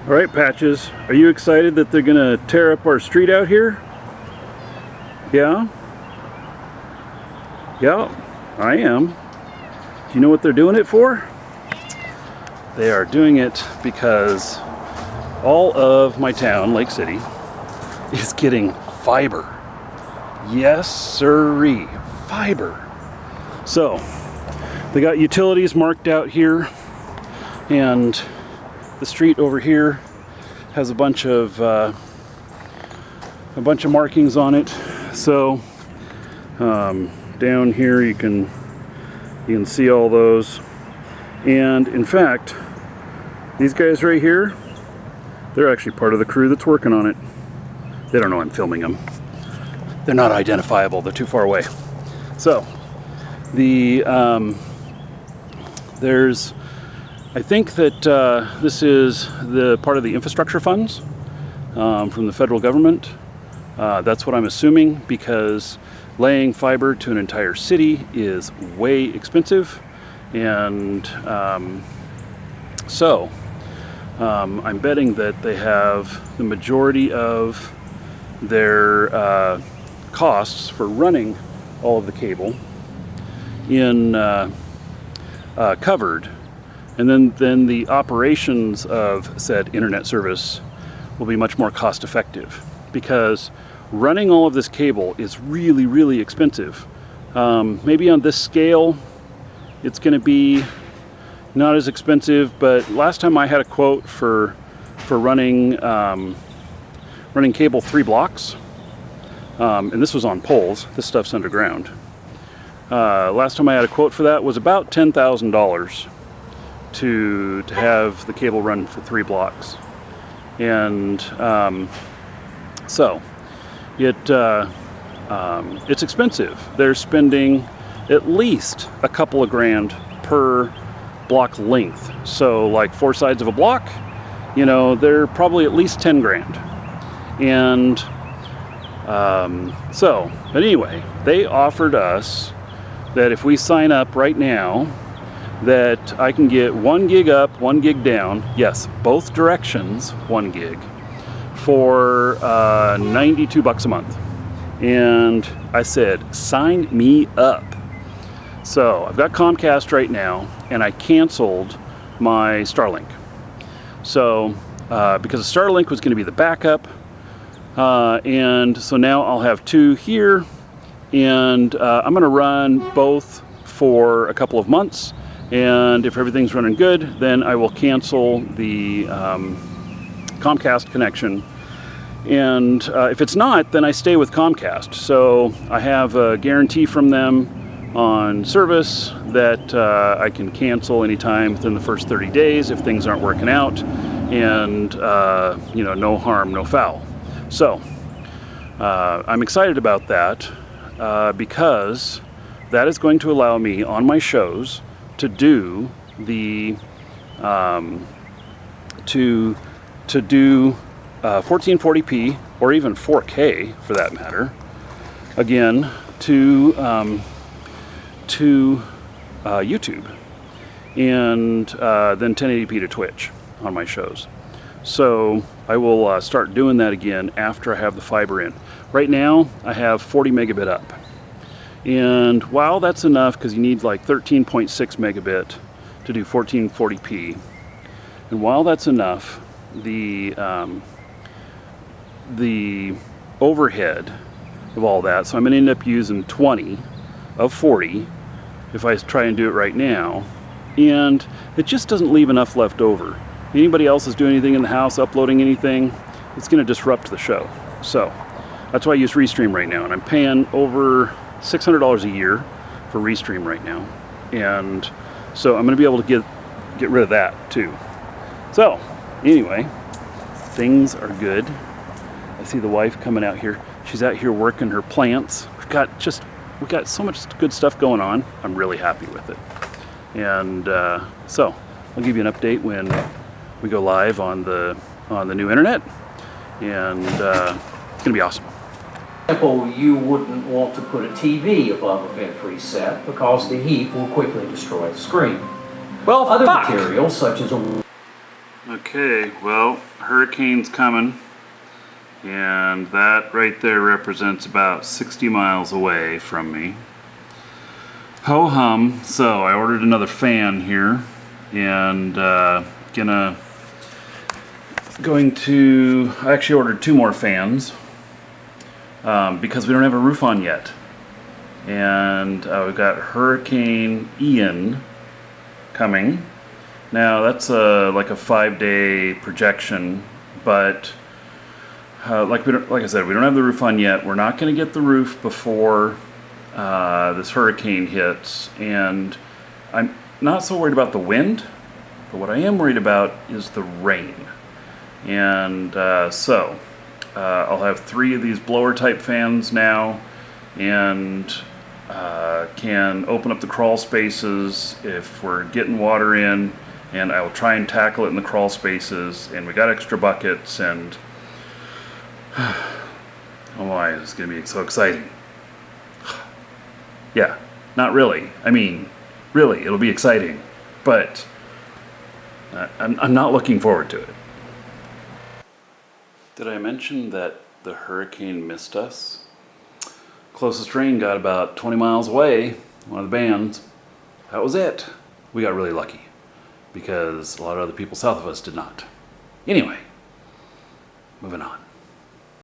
All right, Patches, are you excited that they're gonna tear up our street out here? Yeah? Yeah, I am. Do you know what they're doing it for? They are doing it because all of my town, Lake City, is getting fiber. Yes, sirree, fiber. So, they got utilities marked out here, and the street over here has a bunch of markings on it. So down here you can see all those. And in fact, these guys right here, they're actually part of the crew that's working on it. They don't know I'm filming them. They're not identifiable. They're too far away. So there's, I think that this is the part of the infrastructure funds from the federal government. That's what I'm assuming, because laying fiber to an entire city is way expensive. And so I'm betting that they have the majority of their costs for running all of the cable in covered. And then the operations of said internet service will be much more cost effective, because running all of this cable is really, really expensive. Maybe on this scale, it's going to be not as expensive, but last time I had a quote for running cable 3 blocks, and this was on poles. This stuff's underground. Last time I had a quote for that was about $10,000. To have the cable run for 3 blocks. And so it's expensive. They're spending at least a couple of grand per block length. So like 4 sides of a block, you know, they're probably at least 10 grand. And but anyway, they offered us that if we sign up right now, that I can get 1 gig up, 1 gig down, yes, both directions, 1 gig, for $92 a month. And I said, sign me up. So I've got Comcast right now, and I canceled my Starlink. So because the Starlink was going to be the backup, and so now I'll have 2 here, and I'm going to run both for a couple of months. And if everything's running good, then I will cancel the Comcast connection. And if it's not, then I stay with Comcast. So I have a guarantee from them on service that I can cancel anytime within the first 30 days if things aren't working out. And, you know, no harm, no foul. So I'm excited about that because that is going to allow me on my shows to do the to do 1440p or even 4K for that matter, again to YouTube, and then 1080p to Twitch on my shows. So I will start doing that again after I have the fiber in. Right now I have 40 megabit up. And while that's enough, because you need like 13.6 megabit to do 1440p, and while that's enough, the overhead of all that, so I'm going to end up using 20 of 40 if I try and do it right now, and it just doesn't leave enough left over. Anybody else is doing anything in the house, uploading anything, it's going to disrupt the show. So that's why I use Restream right now, and I'm paying over $600 a year for Restream right now, and so I'm going to be able to get rid of that too. So anyway, things are good. I see the wife coming out here. She's out here working her plants. We've got so much good stuff going on. I'm really happy with it, and so I'll give you an update when we go live on the new internet, and it's gonna be awesome. example, you wouldn't want to put a TV above a vent-free set because the heat will quickly destroy the screen. Well, other fuck. materials such as a Okay, well, hurricane's coming, and that right there represents about 60 miles away from me. Ho hum. So I ordered another fan here, and I actually ordered 2 more fans because we don't have a roof on yet. And we've got Hurricane Ian coming. Now that's like a 5-day projection, but like I said, we don't have the roof on yet. We're not going to get the roof before this hurricane hits, and I'm not so worried about the wind, but what I am worried about is the rain. And so I'll have 3 of these blower type fans now, and can open up the crawl spaces if we're getting water in, and I will try and tackle it in the crawl spaces. And we got extra buckets, and oh my, it's gonna be so exciting. Yeah, not really. I mean, really, it'll be exciting, but I'm not looking forward to it. Did I mention that the hurricane missed us? Closest train got about 20 miles away, one of the bands. That was it. We got really lucky because a lot of other people south of us did not. Anyway, moving on.